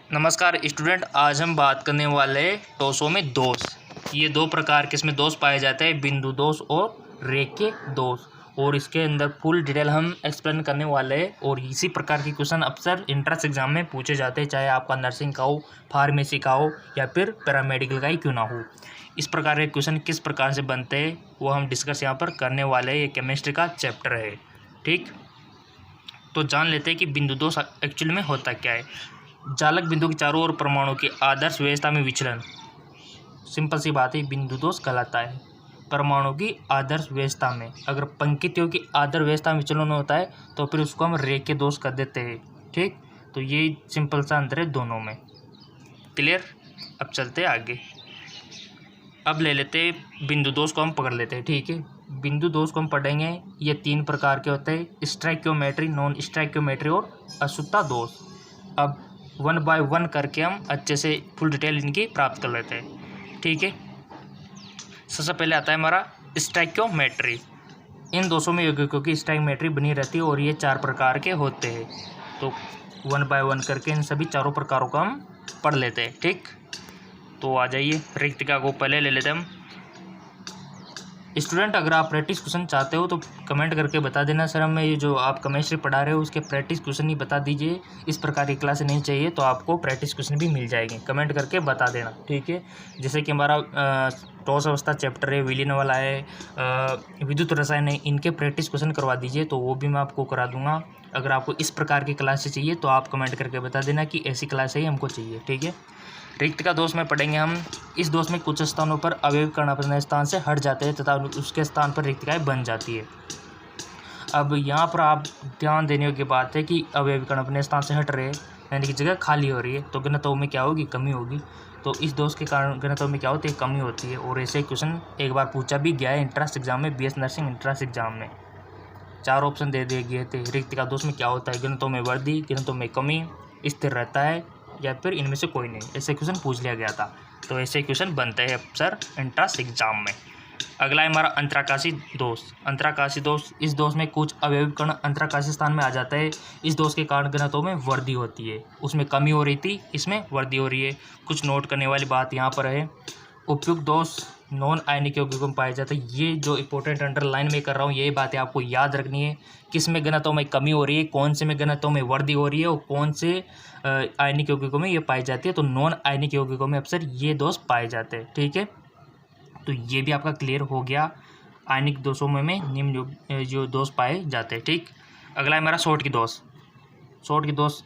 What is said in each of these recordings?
नमस्कार स्टूडेंट, आज हम बात करने वाले हैं दोषों में दोष। ये दो प्रकार के इसमें दोष पाए जाते हैं, बिंदु दोष और रेखीय दोष। और इसके अंदर फुल डिटेल हम एक्सप्लेन करने वाले हैं। और इसी प्रकार के क्वेश्चन अक्सर इंट्रेंस एग्जाम में पूछे जाते हैं, चाहे आपका नर्सिंग का हो, फार्मेसी का हो या फिर पैरामेडिकल का ही क्यों ना हो। इस प्रकार के क्वेश्चन किस प्रकार से बनते हैं वो हम डिस्कस यहाँ पर करने वाले हैं। ये केमिस्ट्री का चैप्टर है, ठीक। तो जान लेते हैं कि बिंदु दोष एक्चुअली में होता क्या है। जालक बिंदु के चारों ओर परमाणु की आदर्श व्यवस्था में विचलन। सिंपल सी बात है, बिंदु दोष कहलाता है परमाणु की आदर्श व्यवस्था में। अगर पंक्तियों की आदर्श व्यवस्था में विचलन होता है तो फिर उसको हम रेखीय दोष कर देते हैं, ठीक। तो ये सिंपल सा अंतर है दोनों में। क्लियर। अब चलते हैं आगे। अब ले लेते हैं बिंदु दोष को हम पकड़ लेते हैं, ठीक है। बिंदु दोष को हम पढ़ेंगे। ये तीन प्रकार के होते हैं, स्टोइकियोमेट्री, नॉन स्टोइकियोमेट्री और अशुद्धता दोष। अब वन बाय वन करके हम अच्छे से फुल डिटेल इनकी प्राप्त कर लेते हैं, ठीक है। सबसे पहले आता है हमारा स्टोइकियोमेट्री। इन दोषों में यौगिकों की स्टोइकियोमेट्री बनी रहती है और ये चार प्रकार के होते हैं। तो वन बाय वन करके इन सभी चारों प्रकारों को हम पढ़ लेते हैं, ठीक। तो आ जाइए, रिक्तिका को पहले ले लेते हैं हम। स्टूडेंट, अगर आप प्रैक्टिस क्वेश्चन चाहते हो तो कमेंट करके बता देना, सर हमें ये जो आप केमिस्ट्री पढ़ा रहे हो उसके प्रैक्टिस क्वेश्चन ही बता दीजिए। इस प्रकार की क्लास नहीं चाहिए तो आपको प्रैक्टिस क्वेश्चन भी मिल जाएंगे, कमेंट करके बता देना, ठीक है। जैसे कि हमारा ठोस अवस्था चैप्टर है, विलीन वाला है, विद्युत रसायन है, इनके प्रैक्टिस क्वेश्चन करवा दीजिए तो वो भी मैं आपको करा दूंगा। अगर आपको इस प्रकार की क्लास चाहिए तो आप कमेंट करके बता देना कि ऐसी क्लास ही हमको चाहिए, ठीक है। रिक्तिका दोष में पढ़ेंगे हम। इस दोष में कुछ स्थानों पर अवयव कण अपने स्थान से हट जाते हैं तथा उसके स्थान पर रिक्तिकाएं बन जाती है। अब यहाँ पर आप ध्यान देने की बात है कि अवयव कण अपने स्थान से हट रहे हैं, यानी कि जगह खाली हो रही है, तो घनत्व में क्या होगी, कमी होगी। तो इस दोष के कारण घनत्व में क्या होती है, कमी होती है। और ऐसे क्वेश्चन एक बार पूछा भी गया है इंट्रेंस एग्जाम में, BS नर्सिंग इंट्रेंस एग्जाम में। चार ऑप्शन दे दिए गए थे। रिक्तिका दोष में क्या होता है, घनत्व में वृद्धि, घनत्व में कमी, स्थिर रहता है या फिर इनमें से कोई नहीं। ऐसे क्वेश्चन पूछ लिया गया था, तो ऐसे क्वेश्चन बनते हैं अक्सर इंट्रेंस एग्जाम में। अगला है हमारा अंतराकाशी दोष। अंतराकाशी दोष, इस दोष में कुछ अवयवी कण अंतराकाशी स्थान में आ जाता है। इस दोष के कारण घनत्व में वृद्धि होती है, उसमें कमी हो रही थी, इसमें वृद्धि हो रही है। कुछ नोट करने वाली बात यहाँ पर है। उपयुक्त दोष नॉन आयनिक यौगिकों में पाए जाते हैं। ये जो इंपॉर्टेंट अंडरलाइन में कर रहा हूँ, यही बातें आपको याद रखनी है। किस में घनत्व में कमी हो रही है, कौन से में घनत्व में वृद्धि हो रही है और कौन से आयनिक यौगिकों में ये पाई जाती है। तो नॉन आयनिक यौगिकों में अक्सर ये दोष पाए जाते हैं, ठीक है। तो ये भी आपका क्लियर हो गया। आयनिक दोषों में निम्न जो दोष पाए जाते हैं, ठीक। अगला है हमारा शॉर्ट की दोष। शॉर्ट की दोष,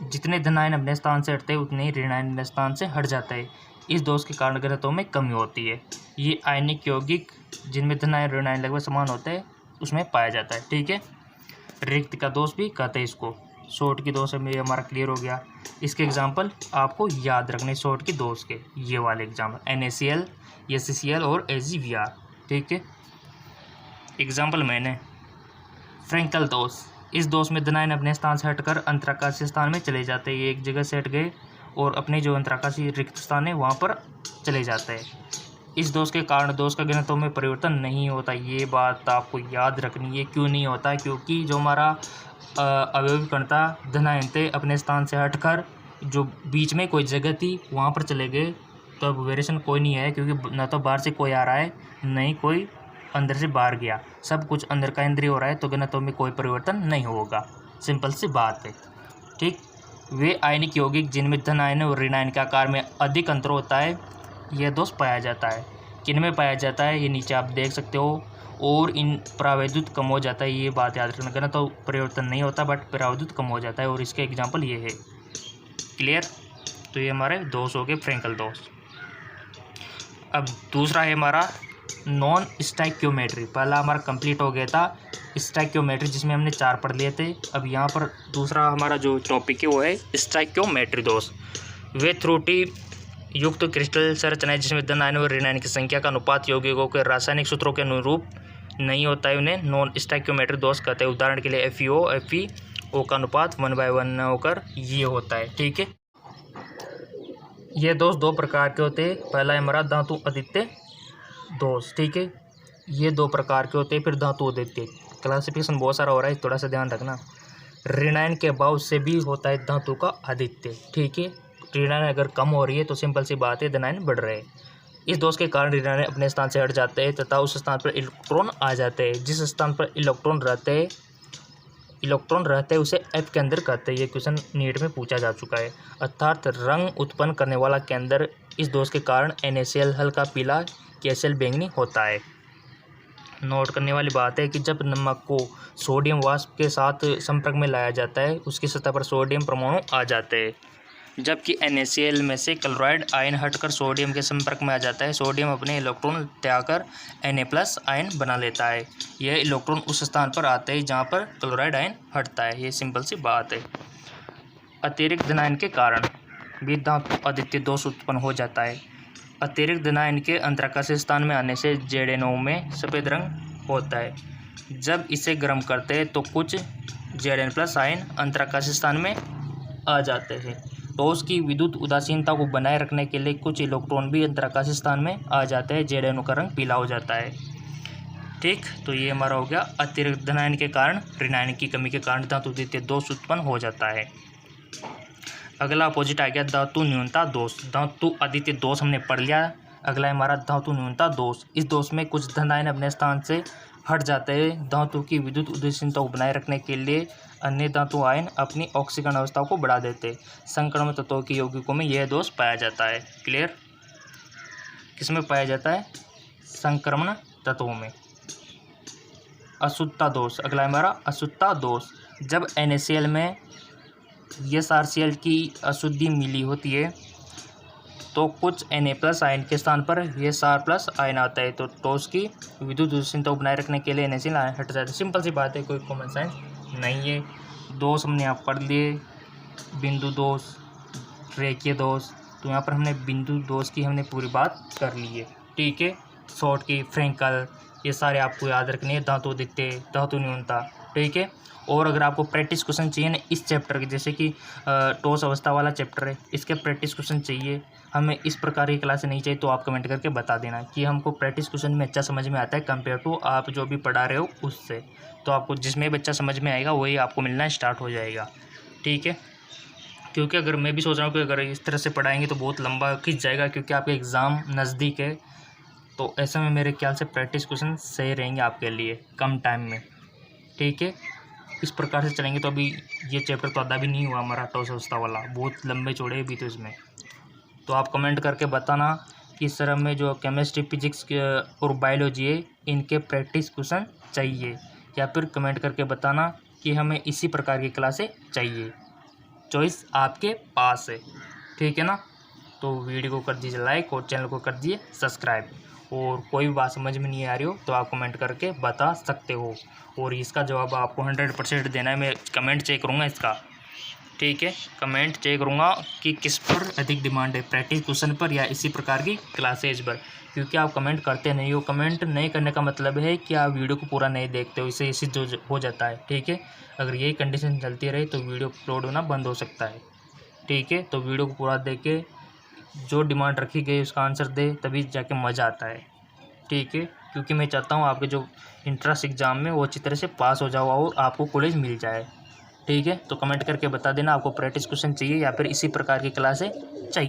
जितने धन आयन अपने स्थान से हटते हैं उतने ही ऋण आयन अपने स्थान से हट जाता है। इस दोष के कारण घनत्व में कमी होती है। ये आयनिक यौगिक जिनमें धन आयन ऋण आयन लगभग समान होते हैं उसमें पाया जाता है, ठीक है। रिक्त का दोष भी कहते हैं इसको। शॉर्ट की दोष में हमारा क्लियर हो गया। इसके एग्जाम्पल आपको याद रखने शॉर्ट की दोष के, ये वाले एग्जाम्पल NaCl, SeCl और AgBr, ठीक है। एग्जाम्पल मैंने फ्रैंकल दोष। इस दोष में धन आयन अपने स्थान से हटकर अंतराकाशी स्थान में चले जाते हैं। ये एक जगह से हट गए और अपने जो अंतराकाशी रिक्त स्थान है वहाँ पर चले जाते हैं। इस दोष के कारण दोष का घनत्व में परिवर्तन नहीं होता। ये बात आपको याद रखनी है। क्यों नहीं होता, क्योंकि जो हमारा अवयवी कण था, धन आयन थे, अपने स्थान से हटकर जो बीच में कोई जगह थी वहाँ पर चले गए। तो अब वेरिएशन कोई नहीं है, क्योंकि न तो बाहर से कोई आ रहा है नहीं कोई अंदर से बाहर गया, सब कुछ अंदर का इंद्रिय हो रहा है, तो घनत्व में कोई परिवर्तन नहीं होगा। सिंपल सी बात है, ठीक। वे आयनिक यौगिक जिनमें धन आयन और ऋण आयन के आकार में अधिक अंतर होता है, यह दोष पाया जाता है। किन में पाया जाता है, ये नीचे आप देख सकते हो। और इन परावैद्युत कम हो जाता है, ये बात याद रखना। घनत्व परिवर्तन नहीं होता बट परावैद्युत कम हो जाता है, और इसके एग्जाम्पल ये है। क्लियर। तो ये हमारे दोष हो गए फ्रैंकल दोष। अब दूसरा है हमारा नॉन स्टोइकियोमेट्री। पहला हमारा कंप्लीट हो गया था स्टोइकियोमेट्री, जिसमें हमने चार पढ़ लिए थे। अब यहाँ पर दूसरा हमारा जो टॉपिक है वो है स्टोइकियोमेट्री दोष। वे त्रुटि युक्त क्रिस्टल संरचनाएं जिसमें धन आयन और ऋण आयन की संख्या का अनुपात यौगिकों के रासायनिक सूत्रों के अनुरूप नहीं होता है, उन्हें नॉन स्टोइकियोमेट्री दोष कहते हैं। उदाहरण के लिए FeO, FeO का अनुपात 1/1 होकर ये होता है, ठीक है। ये दोष दो प्रकार के होते हैं। पहला है हमारा धातु अद्वितीय दोष, ठीक है। ये दो प्रकार के होते हैं। फिर धातु अद्वितीय, क्लासिफिकेशन बहुत सारा हो रहा है, थोड़ा सा ध्यान रखना। ऋण आयन के अभाव से भी होता है धातु का आदित्य। ठीक है, ऋण आयन अगर कम हो रही है तो सिंपल सी बात है धन आयन बढ़ रहे हैं। इस दोष के कारण ऋण आयन अपने स्थान से हट जाते हैं तथा उस स्थान पर इलेक्ट्रॉन आ जाते हैं। जिस स्थान पर इलेक्ट्रॉन रहते हैं उसे एफ केंद्र कहते हैं। ये क्वेश्चन नीट में पूछा जा चुका है। अर्थात रंग उत्पन्न करने वाला केंद्र इस दोष के कारण NaCl हल्का पीला, KCl बैंगनी होता है। नोट करने वाली बात है कि जब नमक को सोडियम वाष्प के साथ संपर्क में लाया जाता है उसकी सतह पर सोडियम परमाणु आ जाते हैं, जबकि NaCl में से क्लोराइड आयन हटकर सोडियम के संपर्क में आ जाता है। सोडियम अपने इलेक्ट्रॉन त्याग कर Na+ आयन बना लेता है। यह इलेक्ट्रॉन उस स्थान पर आते हैं जहाँ पर क्लोराइड आयन हटता है। ये सिंपल सी बात है। अतिरिक्त धन आयन के कारण भी धातु आदित्य दोष उत्पन्न हो जाता है। अतिरिक्त धन आयन के अंतराकाशीय स्थान में आने से ZnO में सफ़ेद रंग होता है। जब इसे गर्म करते हैं तो कुछ Zn+ आयन अंतराकाशीय स्थान में आ जाते हैं। तो उसकी विद्युत उदासीनता को बनाए रखने के लिए कुछ इलेक्ट्रॉन भी अंतराकाशीय स्थान में आ जाते हैं। ZnO का रंग पीला हो जाता है। ठीक, तो ये हमारा हो गया अतिरिक्त धन आयन के कारण ऋण आयन की कमी के कारण धातु आदित्य दोष उत्पन्न हो जाता है। अगला अपोजिट आ गया धातु न्यूनता दोष। धातु आदित्य दोष हमने पढ़ लिया। अगला है हमारा धातु न्यूनता दोष। इस दोष में कुछ धन आयन अपने स्थान से हट जाते हैं। धातु की विद्युत उदासीनता को बनाए रखने के लिए अन्य धातु आयन अपनी ऑक्सीकरण अवस्था को बढ़ा देते हैं। संक्रमण तत्वों के यौगिकों में यह दोष पाया जाता है। क्लियर? किसमें पाया जाता है? संक्रमण तत्वों में। अशुद्धता दोष। अगला है हमारा अशुद्धता दोष। जब NaCl में SrCl की अशुद्धि मिली होती है तो कुछ Na+ आयन के स्थान पर SR+ आयन आता है। तो उसकी विद्युत उदासीनता को बनाए रखने के लिए NaCl आयन हट जाता है। सिंपल सी बात है, कोई कॉमन साइंस नहीं है। दोष हमने यहाँ पढ़ लिए, बिंदु दोष, रेखीय दोष। तो यहाँ पर हमने बिंदु दोष की हमने पूरी बात कर ली है। ठीक है, शॉर्ट की, फ्रैंकल, ये सारे आपको याद रखने हैं। धातु आदित्य, धातु न्यूनता। ठीक है, और अगर आपको प्रैक्टिस क्वेश्चन चाहिए ना इस चैप्टर के, जैसे कि ठोस अवस्था वाला चैप्टर है, इसके प्रैक्टिस क्वेश्चन चाहिए, हमें इस प्रकार की क्लास नहीं चाहिए, तो आप कमेंट करके बता देना कि हमको प्रैक्टिस क्वेश्चन में अच्छा समझ में आता है कंपेयर टू आप जो भी पढ़ा रहे हो उससे। तो आपको जिसमें बच्चा समझ में आएगा वही आपको मिलना स्टार्ट हो जाएगा। ठीक है, क्योंकि अगर मैं भी सोच रहा हूँ कि अगर इस तरह से पढ़ाएंगे तो बहुत लंबा खिंच जाएगा, क्योंकि आपके एग्ज़ाम नज़दीक है। तो ऐसे में मेरे ख्याल से प्रैक्टिस क्वेश्चन सही रहेंगे आपके लिए कम टाइम में। ठीक है, इस प्रकार से चलेंगे तो अभी ये चैप्टर तो आधा भी नहीं हुआ हमारा ठोस अवस्था वाला, बहुत लंबे चौड़े भी तो इसमें। तो आप कमेंट करके बताना कि सर हमें जो केमिस्ट्री, फिजिक्स और बायोलॉजी है इनके प्रैक्टिस क्वेश्चन चाहिए, या फिर कमेंट करके बताना कि हमें इसी प्रकार की क्लासें चाहिए। चॉइस आपके पास है। ठीक है ना? तो वीडियो को कर दीजिए लाइक और चैनल को कर दीजिए सब्सक्राइब। और कोई भी बात समझ में नहीं आ रही हो तो आप कमेंट करके बता सकते हो, और इसका जवाब आपको 100% देना है। मैं कमेंट चेक करूँगा इसका। ठीक है, कमेंट चेक करूँगा कि किस पर अधिक डिमांड है, प्रैक्टिस क्वेश्चन पर या इसी प्रकार की क्लासेज पर, क्योंकि आप कमेंट करते नहीं हो। कमेंट नहीं करने का मतलब है कि आप वीडियो को पूरा नहीं देखते हो, इससे इसी जो हो जाता है। ठीक है, अगर यही कंडीशन चलती रही तो वीडियो अपलोड होना बंद हो सकता है। ठीक है, तो वीडियो को पूरा देख के जो डिमांड रखी गई उसका आंसर दे, तभी जाके मज़ा आता है। ठीक है, क्योंकि मैं चाहता हूँ आपके जो इंट्रेंस एग्ज़ाम में वो अच्छी तरह से पास हो जाओ और आपको कॉलेज मिल जाए। ठीक है, तो कमेंट करके बता देना आपको प्रैक्टिस क्वेश्चन चाहिए या फिर इसी प्रकार की क्लासें चाहिए।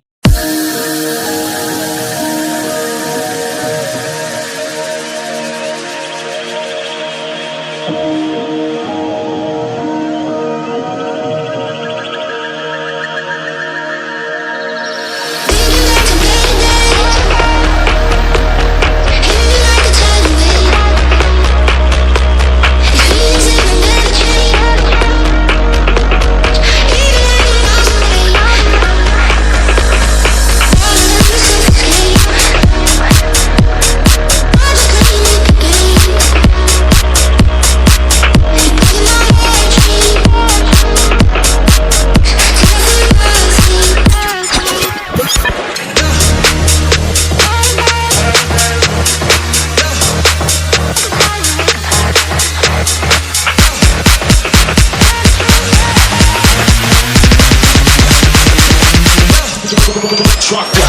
Truck